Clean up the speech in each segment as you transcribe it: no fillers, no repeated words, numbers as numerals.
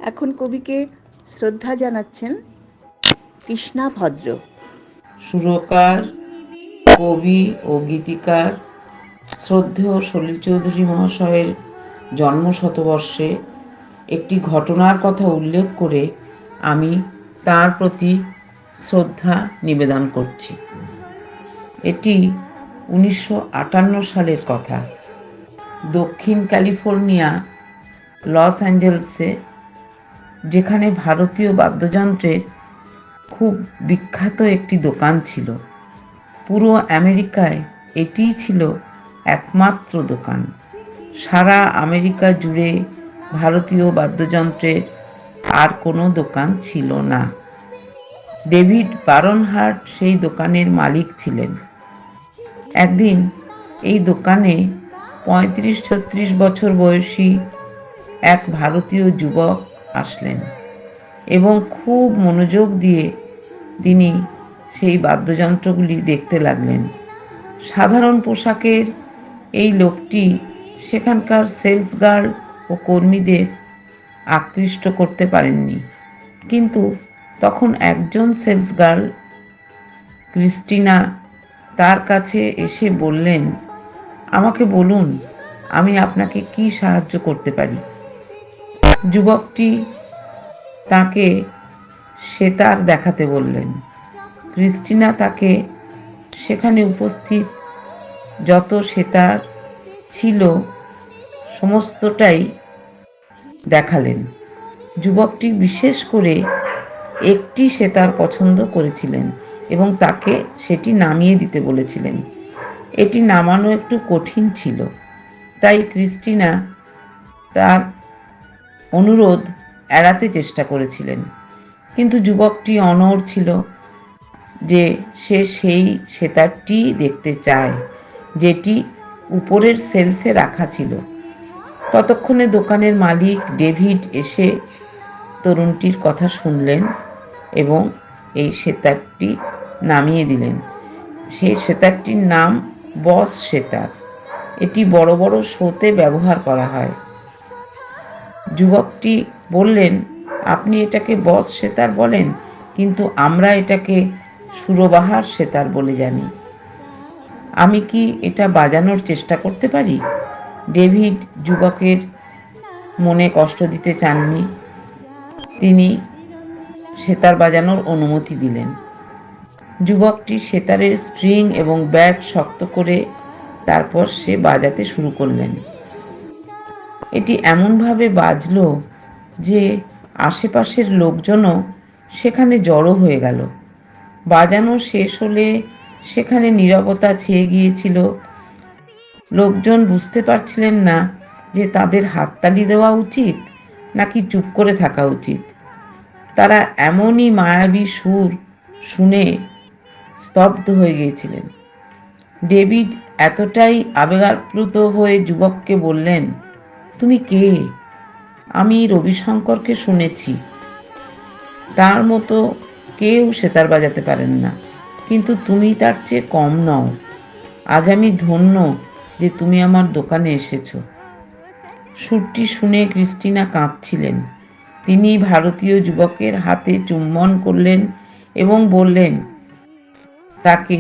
এখন কবিকে শ্রদ্ধা জানাচ্ছেন কৃষ্ণা ভদ্র। সুরকার, কবি ও গীতিকার শ্রদ্ধেয় সলিল চৌধুরী মহাশয়ের জন্ম শতবর্ষে একটি ঘটনার কথা উল্লেখ করে আমি তার প্রতি শ্রদ্ধা নিবেদন করছি। এটি 1958 সালের কথা। দক্ষিণ ক্যালিফোর্নিয়া লস অ্যাঞ্জেলেসে, যেখানে ভারতীয় বাদ্যযন্ত্রের খুব বিখ্যাত একটি দোকান ছিল। পুরো আমেরিকায় এটিই ছিল একমাত্র দোকান। সারা আমেরিকা জুড়ে ভারতীয় বাদ্যযন্ত্রের আর কোনো দোকান ছিল না। ডেভিড বারনহার্ট সেই দোকানের মালিক ছিলেন। একদিন এই দোকানে 35-36 বছর বয়সী এক ভারতীয় যুবক আসলেন এবং খুব মনোযোগ দিয়ে তিনি সেই বাদ্যযন্ত্রগুলি দেখতে লাগলেন। সাধারণ পোশাকের এই লোকটি সেখানকার সেলস গার্ল ও কর্মীদের আকৃষ্ট করতে পারেননি, কিন্তু তখন একজন সেলস গার্ল, ক্রিস্টিনা, তার কাছে এসে বললেন, আমাকে বলুন আমি আপনাকে কি সাহায্য করতে পারি। যুবকটি তাকে সেতার দেখাতে বললেন। ক্রিস্টিনা তাকে সেখানে উপস্থিত যত সেতার ছিল সমস্তটাই দেখালেন। যুবকটি বিশেষ করে একটি সেতার পছন্দ করেছিলেন এবং তাকে সেটি নামিয়ে দিতে বলেছিলেন। এটি নামানো একটু কঠিন ছিল, তাই ক্রিস্টিনা তার অনুরোধ এড়াতে চেষ্টা করেছিলেন, কিন্তু যুবকটি অনড় ছিল যে সে সেই সেতারটি দেখতে চায় যেটি উপরের সেলফে রাখা ছিল। ততক্ষণে দোকানের মালিক ডেভিড এসে তরুণটির কথা শুনলেন এবং এই সেতারটি নামিয়ে দিলেন। সেই সেতারটির নাম বস সেতার। এটি বড় বড় শোতে ব্যবহার করা হয়। যুবকটি বললেন, আপনি এটাকে বস সেতার বলেন, কিন্তু আমরা এটাকে সুরবাহার সেতার বলে জানি। আমি কি এটা বাজানোর চেষ্টা করতে পারি? ডেভিড যুবকের মনে কষ্ট দিতে চাননি। তিনি সেতার বাজানোর অনুমতি দিলেন। যুবকটি সেতারের স্ট্রিং এবং ব্যাট শক্ত করে তারপর সে বাজাতে শুরু করলেন। এটি এমনভাবে বাজল যে আশেপাশের লোকজনও সেখানে জড়ো হয়ে গেল। বাজানো শেষ হলে সেখানে নীরবতা ছেয়ে গিয়েছিল। লোকজন বুঝতে পারছিলেন না যে তাদের হাততালি দেওয়া উচিত নাকি চুপ করে থাকা উচিত। তারা এমনই মায়াবী সুর শুনে স্তব্ধ হয়ে গিয়েছিলেন। ডেভিড এতটাই আবেগাপ্লুত হয়ে যুবককে বললেন, তুমি কে? আমি রবিশঙ্করকে শুনেছি, তার মতো কেউ সেতার বাজাতে পারেন না, কিন্তু তুমি তার চেয়ে কম নও। আজ আমি ধন্য যে তুমি আমার দোকানে এসেছো। সুরটি শুনে ক্রিস্টিনা কাঁদছিলেন। তিনি ভারতীয় যুবকের হাতে চুম্বন করলেন এবং বললেন তাকে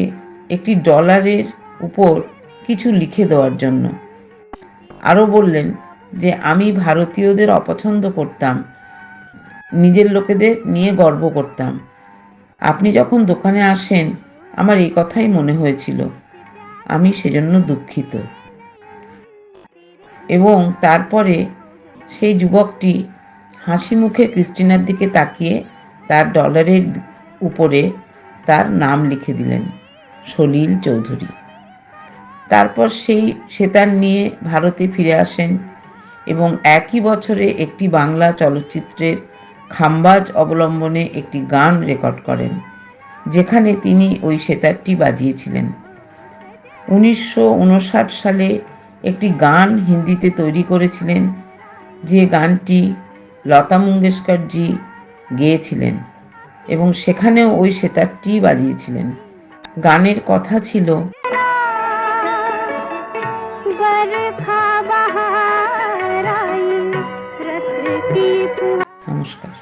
একটি ডলারের উপর কিছু লিখে দেওয়ার জন্য। আরও বললেন যে আমি ভারতীয়দের অপছন্দ করতাম, নিজের লোকেদের নিয়ে গর্ব করতাম। আপনি যখন দোকানে আসেন আমার এই কথাই মনে হয়েছিল, আমি সেজন্য দুঃখিত। এবং তারপরে সেই যুবকটি হাসি মুখে ক্রিস্টিনার দিকে তাকিয়ে তার ডলারের উপরে তার নাম লিখে দিলেন, সলিল চৌধুরী। তারপর সেই সেতার নিয়ে ভারতে ফিরে আসেন এবং একই বছরে একটি বাংলা চলচ্চিত্রের খাম্বাজ অবলম্বনে একটি গান রেকর্ড করেন, যেখানে তিনি ওই সেতারটি বাজিয়েছিলেন। 1959 সালে একটি গান হিন্দিতে তৈরি করেছিলেন, যে গানটি লতা মঙ্গেশকরজি গেয়েছিলেন এবং সেখানেও ওই সেতারটি বাজিয়েছিলেন। গানের কথা ছিল, নমস্কার।